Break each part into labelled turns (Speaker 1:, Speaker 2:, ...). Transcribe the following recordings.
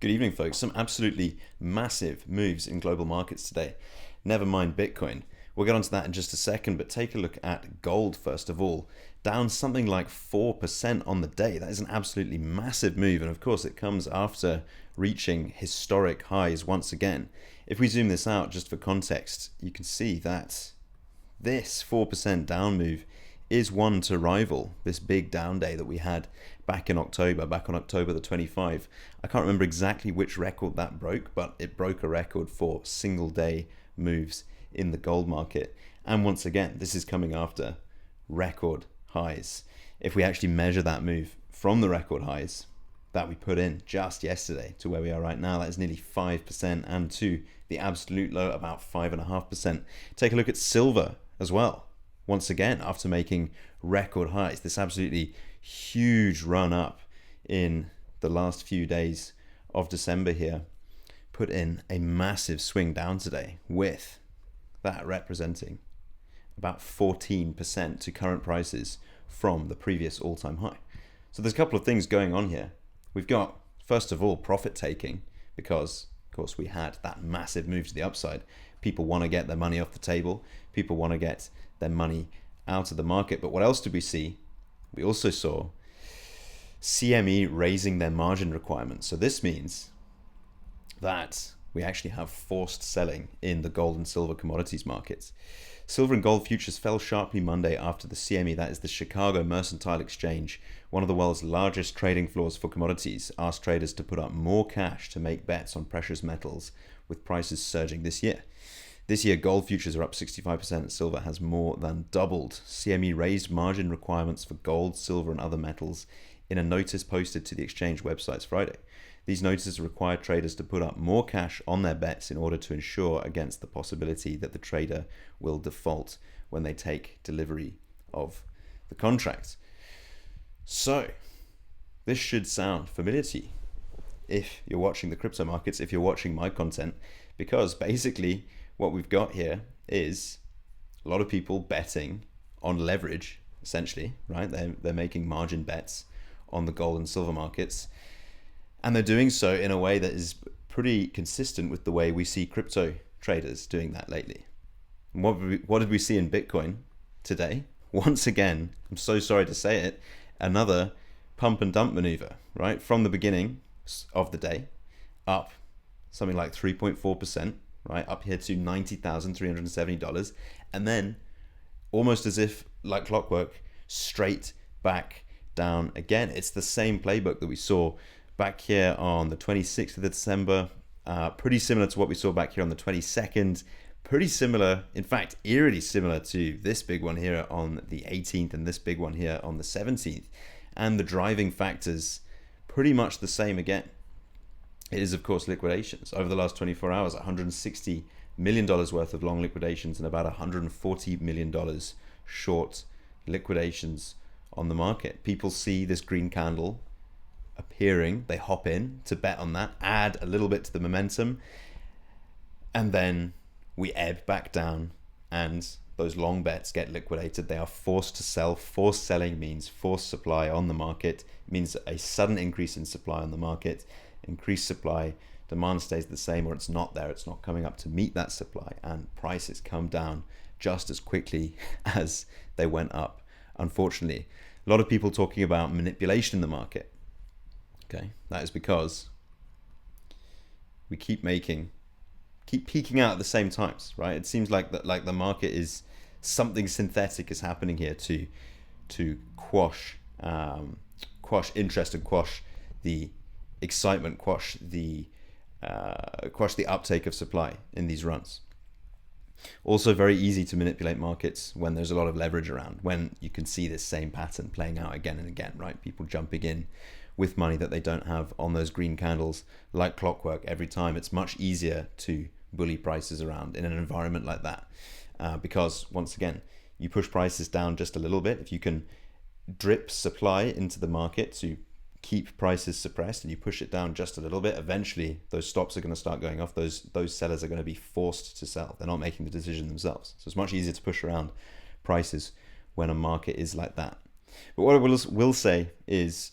Speaker 1: Good evening, folks. Some absolutely massive moves in global markets today. Never mind Bitcoin. We'll get onto that in just a second, but take a look at gold first of all. Down something like 4% on the day. That is an absolutely massive move, and of course it comes after reaching historic highs once again. If we zoom this out just for context, you can see that this 4% down move is one to rival this big down day that we had back on October the 25th. I can't remember exactly which record that broke, but it broke a record for single day moves in the gold market. And once again, this is coming after record highs. If we actually measure that move from the record highs that we put in just yesterday to where we are right now, that is nearly 5%, and to the absolute low, about 5.5%. Take a look at silver as well. Once again, after making record highs, this absolutely huge run up in the last few days of December here put in a massive swing down today, with that representing about 14% to current prices from the previous all-time high. So there's a couple of things going on here. We've got, first of all, profit taking, because of course we had that massive move to the upside. People want to get their money off the table. People want to get their money out of the market. But what else did we see? We also saw CME raising their margin requirements. So this means that we actually have forced selling in the gold and silver commodities markets. Silver and gold futures fell sharply Monday after the CME, that is the Chicago Mercantile Exchange, one of the world's largest trading floors for commodities, asked traders to put up more cash to make bets on precious metals, with prices surging this year. This year, gold futures are up 65% and silver has more than doubled. CME raised margin requirements for gold, silver, and other metals in a notice posted to the exchange websites Friday. These notices require traders to put up more cash on their bets in order to ensure against the possibility that the trader will default when they take delivery of the contract. So, this should sound familiar to you if you're watching the crypto markets, if you're watching my content, because basically what we've got here is a lot of people betting on leverage, essentially, right? They're making margin bets on the gold and silver markets, and they're doing so in a way that is pretty consistent with the way we see crypto traders doing that lately. And what did we see in Bitcoin today? Once again, I'm so sorry to say it, another pump and dump maneuver, right? From the beginning of the day, up something like 3.4%, right? Up here to $90,370. And then, almost as if like clockwork, straight back down again. It's the same playbook that we saw back here on the 26th of December, pretty similar to what we saw back here on the 22nd, pretty similar, in fact, eerily similar to this big one here on the 18th and this big one here on the 17th. And the driving factors, pretty much the same again. It is, of course, liquidations. Over the last 24 hours, $160 million worth of long liquidations and about $140 million short liquidations on the market. People see this green candle appearing, they hop in to bet on that, add a little bit to the momentum, and then we ebb back down and those long bets get liquidated. They are forced to sell. Forced selling means forced supply on the market. It means a sudden increase in supply on the market. Increased supply, demand stays the same, or it's not there, it's not coming up to meet that supply, and prices come down just as quickly as they went up. Unfortunately, a lot of people talking about manipulation in the market. Okay, that is because we keep peaking out at the same times, right? It seems like that, like the market is something synthetic is happening here to quash interest and quash the excitement, quash the uptake of supply in these runs. Also very easy to manipulate markets when there's a lot of leverage around, when you can see this same pattern playing out again and again, right? People jumping in with money that they don't have on those green candles like clockwork every time. It's much easier to bully prices around in an environment like that, because once again, you push prices down just a little bit. If you can drip supply into the market to keep prices suppressed and you push it down just a little bit, eventually those stops are going to start going off. Those sellers are going to be forced to sell. They're not making the decision themselves. So it's much easier to push around prices when a market is like that. But what I will say is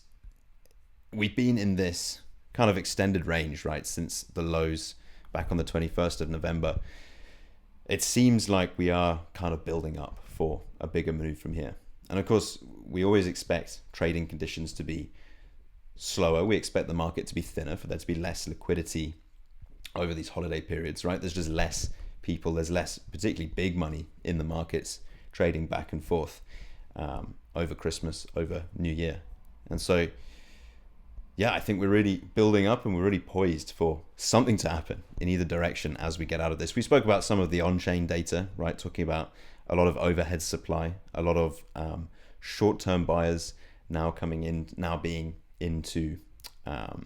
Speaker 1: we've been in this kind of extended range, right? Since the lows back on the 21st of November, it seems like we are kind of building up for a bigger move from here. And of course, we always expect trading conditions to be slower. We expect the market to be thinner, for there to be less liquidity over these holiday periods, right? There's just less people, there's less particularly big money in the markets trading back and forth over Christmas, over New Year. And so, yeah, I think we're really building up and we're really poised for something to happen in either direction as we get out of this. We spoke about some of the on-chain data, right? Talking about a lot of overhead supply, a lot of short-term buyers now coming in, now being into a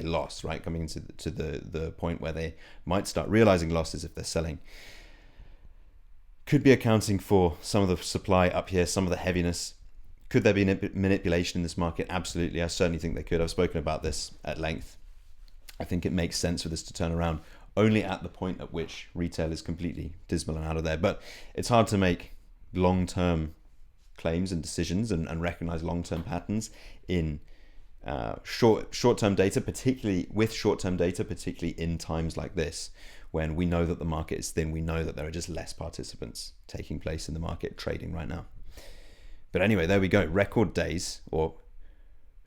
Speaker 1: loss, right? Coming into the point where they might start realizing losses if they're selling. Could be accounting for some of the supply up here, some of the heaviness. Could there be manipulation in this market? Absolutely. I certainly think they could. I've spoken about this at length. I think it makes sense for this to turn around only at the point at which retail is completely dismal and out of there. But it's hard to make long-term claims and decisions and recognize long-term patterns in short-term data, particularly in times like this, when we know that the market is thin, we know that there are just less participants taking place in the market trading right now. But anyway, there we go. Record days, or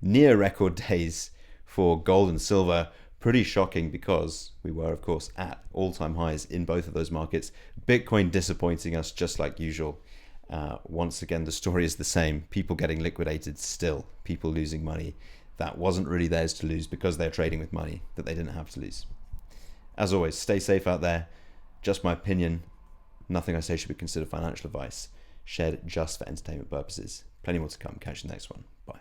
Speaker 1: near record days, for gold and silver. Pretty shocking, because we were, of course, at all-time highs in both of those markets. Bitcoin disappointing us just like usual. Once again, the story is the same. People getting liquidated still. People losing money that wasn't really theirs to lose because they're trading with money that they didn't have to lose. As always, stay safe out there. Just my opinion. Nothing I say should be considered financial advice. Shared just for entertainment purposes. Plenty more to come. Catch you in the next one. Bye.